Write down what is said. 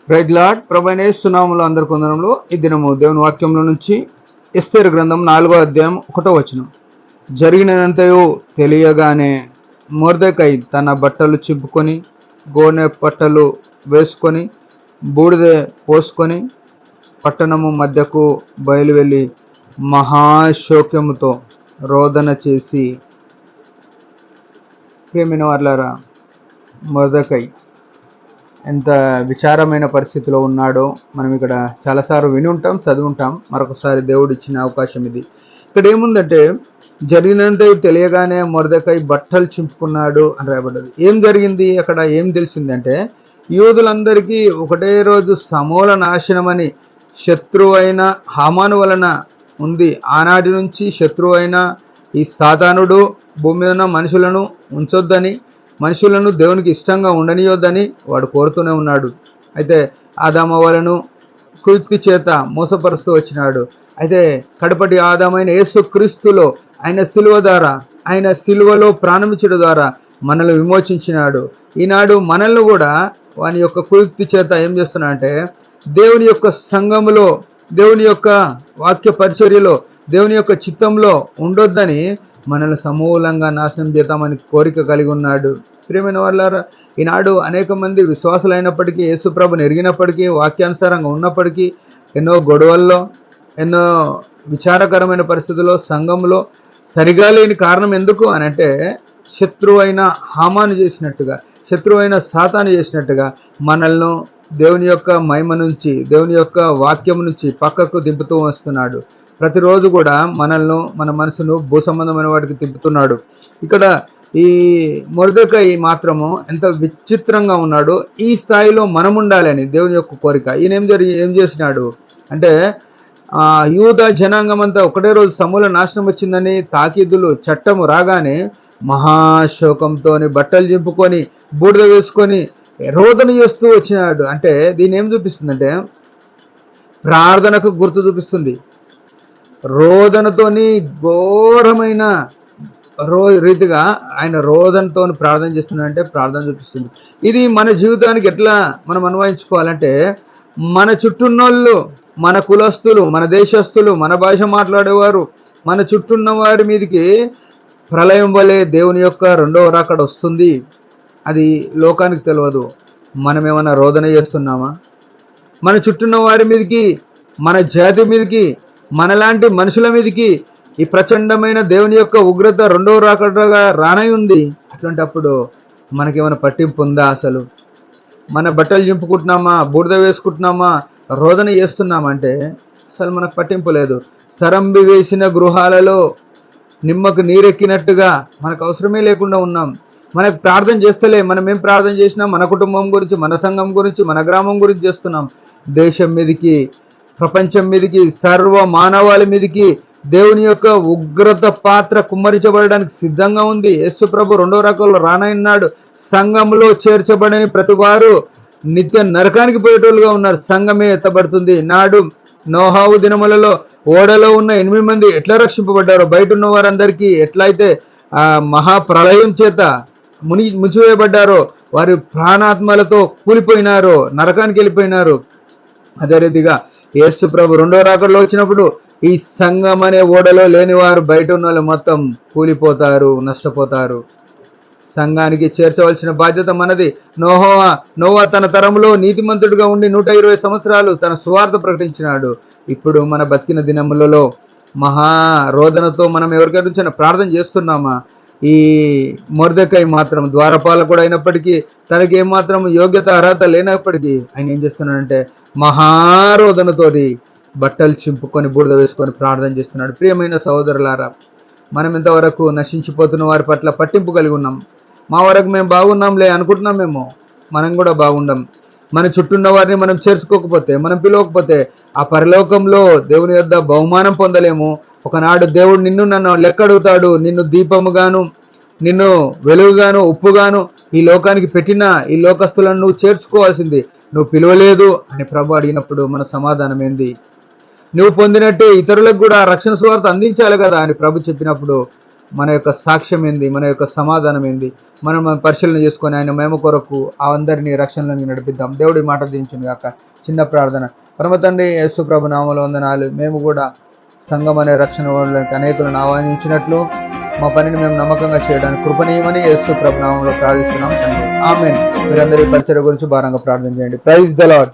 Praise lord. ప్రభువైన యేసు నామములో అందరికి వందనములు. ఈ దినము దేవుని వాక్యంలో నుంచి ఎస్తేరు గ్రంథం 4వ అధ్యాయం 1వ వచనం. జరిగినదంతయు తెలియగానే మొర్దెకై తన బట్టలు చింపుకొని గోనె పట్టలు వేసుకొని బూడిద పోసుకొని పట్టణము మధ్యకు బయలువెళ్ళి మహాశోక్యముతో రోదన చేసి. ప్రియమైన వారలారా, మొర్దెకై ఎంత విచారమైన పరిస్థితిలో ఉన్నాడో మనం ఇక్కడ చాలాసార్లు విని ఉంటాం, చదివి ఉంటాం. మరొకసారి దేవుడు ఇచ్చిన అవకాశం ఇది. ఇక్కడ ఏముందంటే, జరిగినంత తెలియగానే మొర్దెకై బట్టలు చింపుకున్నాడు అని రాయబడ్డది. ఏం జరిగింది అక్కడ? ఏం తెలిసిందంటే, యూదులందరికీ ఒకటే రోజు సమూల నాశనమని శత్రువైన హామాను వలన ఉంది. ఆనాటి నుంచి శత్రువైన ఈ సాతానుడు భూమి మీద ఉన్న మనుషులను ఉంచొద్దని, మనుషులను దేవునికి ఇష్టంగా ఉండనియొద్దని వాడు కోరుతూనే ఉన్నాడు. అయితే ఆదామవ్వలను కుయుక్తి చేత మోసపరుస్తూ వచ్చినాడు. అయితే కడపటి ఆదామైన యేసు క్రీస్తులో ఆయన సిలువ ద్వారా, ఆయన సిలువలో ప్రాణమిచ్చడం ద్వారా మనల్ని విమోచించినాడు. ఈనాడు మనల్ని కూడా వాని యొక్క కుయుక్తి చేత ఏం చేస్తున్నాడంటే, దేవుని యొక్క సంఘములో, దేవుని యొక్క వాక్య పరిచర్యలో, దేవుని యొక్క చిత్తంలో ఉండొద్దని మనల్ని సమూలంగా నాశనం చేద్దామని కోరిక కలిగి ఉన్నాడు. ప్రియమైన వారలారా, ఈనాడు అనేక మంది విశ్వాసులైనప్పటికీ, యేసుప్రభుని ఎరిగినప్పటికీ, వాక్యానుసారంగా ఉన్నప్పటికీ ఎన్నో గొడవల్లో, ఎన్నో విచారకరమైన పరిస్థితుల్లో సంఘంలో సరిగా లేని కారణం ఎందుకు అని అంటే, శత్రువైన హామాను చేసినట్టుగా, శత్రువైన సాతాను చేసినట్టుగా మనల్ని దేవుని యొక్క మహిమ నుంచి, దేవుని యొక్క వాక్యం నుంచి పక్కకు దింపుతూ వస్తున్నాడు. ప్రతిరోజు కూడా మనల్ని, మన మనసును భూసంబంధమైన వాటికి తిప్పుతున్నాడు. ఇక్కడ ఈ మొర్దెకై మాత్రము ఎంత విచిత్రంగా ఉన్నాడు. ఈ స్థాయిలో మనం ఉండాలి అని దేవుని యొక్క కోరిక. ఈయన ఏం చేసినాడు అంటే, యూద జనాంగం అంతా ఒకటే రోజు సమూల నాశనం వచ్చిందని తాకీదులు చట్టము రాగానే మహాశోకంతో బట్టలు చింపుకొని బూడిద వేసుకొని రోదన చేస్తూ వచ్చినాడు. అంటే దీని ఏం చూపిస్తుందంటే, ప్రార్థనకు గుర్తు చూపిస్తుంది. రోదనతోని ఘోరమైన రీతిగా ఆయన రోదనతో ప్రార్థన చేస్తున్నాడంటే ప్రార్థన చూపిస్తుంది. ఇది మన జీవితానికి ఎట్లా మనం అన్వయించుకోవాలంటే, మన చుట్టూన్నోళ్ళు, మన కులస్తులు, మన దేశస్తులు, మన భాష మాట్లాడేవారు, మన చుట్టూన్న వారి మీదకి ప్రళయం వలె దేవుని యొక్క రెండవ రాకడ వస్తుంది. అది లోకానికి తెలియదు. మనం ఏమైనా రోదన చేస్తున్నామా? మన చుట్టూన్న వారి మీదకి, మన జాతి మీదకి, మనలాంటి మనుషుల మీదకి ఈ ప్రచండమైన దేవుని యొక్క ఉగ్రత రెండవ రాకడగా రానై ఉంది. అట్లాంటప్పుడు మనకేమైనా పట్టింపు ఉందా? అసలు మన బట్టలు చింపుకుంటున్నామా, బూడిద వేసుకుంటున్నామా, రోదన చేస్తున్నామంటే అసలు మనకు పట్టింపు లేదు. సరంబి వేసిన గృహాలలో నిమ్మకు నీరెక్కినట్టుగా మనకు అవసరమే లేకుండా ఉన్నాం. మనకు ప్రార్థన చేస్తలే. మనం ఏం ప్రార్థన చేసినా మన కుటుంబం గురించి, మన సంఘం గురించి, మన గ్రామం గురించి చేస్తున్నాం. దేశం మీదకి, ప్రపంచం మీదకి, సర్వ మానవాళి మీదకి దేవుని యొక్క ఉగ్రత పాత్ర కుమ్మరించబడడానికి సిద్ధంగా ఉంది. యేసు ప్రభు రెండో రకంలో రానన్నాడు. సంఘంలో చేర్చబడని ప్రతి వారు నిత్య నరకానికి పోయేటోళ్ళుగా ఉన్నారు. సంఘమే ఎత్తబడుతుంది. నాడు నోహావు దినములలో ఓడలో ఉన్న 8 మంది ఎట్లా రక్షింపబడ్డారో, బయట ఉన్న వారందరికీ ఎట్లయితే ఆ మహాప్రళయం చేత మునివేయబడ్డారో, వారి ప్రాణాత్మలతో కూలిపోయినారో, నరకానికి వెళ్ళిపోయినారు. అదే రీతిగా యేసు ప్రభు రెండో రాకడలో వచ్చినప్పుడు ఈ సంఘం అనే ఓడలో లేని వారు, బయట ఉన్న వాళ్ళు మొత్తం కూలిపోతారు, నష్టపోతారు. సంఘానికి చేర్చవలసిన బాధ్యత మనది. నోవా తన తరంలో నీతిమంతుడిగా ఉండి 120 సంవత్సరాలు తన సువార్త ప్రకటించినాడు. ఇప్పుడు మన బతికిన దినములలో మహా రోదనతో మనం ఎవరి గురించి ప్రార్థన చేస్తున్నామా? ఈ మొర్దెకై మాత్రం ద్వారపాలకుడు అయినప్పటికీ, తనకి ఏమాత్రం యోగ్యత అర్హత లేనప్పటికీ ఆయన ఏం చేస్తున్నాడంటే మహారోదనతోటి బట్టలు చింపుకొని బూడిద వేసుకొని ప్రార్థన చేస్తున్నాడు. ప్రియమైన సహోదరులారా, మనం ఇంతవరకు నశించిపోతున్న వారి పట్ల పట్టింపు కలిగి ఉన్నాం. మా వరకు మేము బాగున్నాంలే అనుకుంటున్నామేమో. మనం కూడా బాగుండం. మన చుట్టూన్న వారిని మనం చేర్చుకోకపోతే, మనం పిలవకపోతే ఆ పరలోకంలో దేవుని యొద్ద బహుమానం పొందలేము. ఒకనాడు దేవుడు నిన్ను, నన్ను లెక్క అడుగుతాడు. నిన్ను దీపముగాను, నిన్ను వెలుగుగాను, ఉప్పుగాను ఈ లోకానికి పెట్టిన ఈ లోకస్తులను నువ్వు చేర్చుకోవాల్సింది. నువ్వు పిలవలేదు అని ప్రభు అడిగినప్పుడు మన సమాధానం ఏంది? నువ్వు పొందినట్టే ఇతరులకు కూడా రక్షణ సువార్త అందించాలి కదా అని ప్రభు చెప్పినప్పుడు మన యొక్క సాక్ష్యం ఏంది, మన యొక్క సమాధానం ఏంది, మనం పరిశీలన చేసుకొని ఆయన మేము కొరకు అందరినీ రక్షణలోకి నడిపిద్దాం. దేవుడి మాట దించును గాక. చిన్న ప్రార్థన. పరమ తండ్రి యేసు ప్రభు నామములో వందనాలు. మేము కూడా సంఘం అనే రక్షణ వాళ్ళకి అనేకులను ఆహ్వానించినట్లు మా పనిని మేము నమ్మకంగా చేయడానికి కృపణీయమని యేసు ప్రభు నామములో ప్రార్థిస్తున్నాం తండ్రి. ఆమేన్. మీరందరూ ఈ పరిచర్య గురించి భారంగా ప్రార్థన చేయండి. Praise the lord.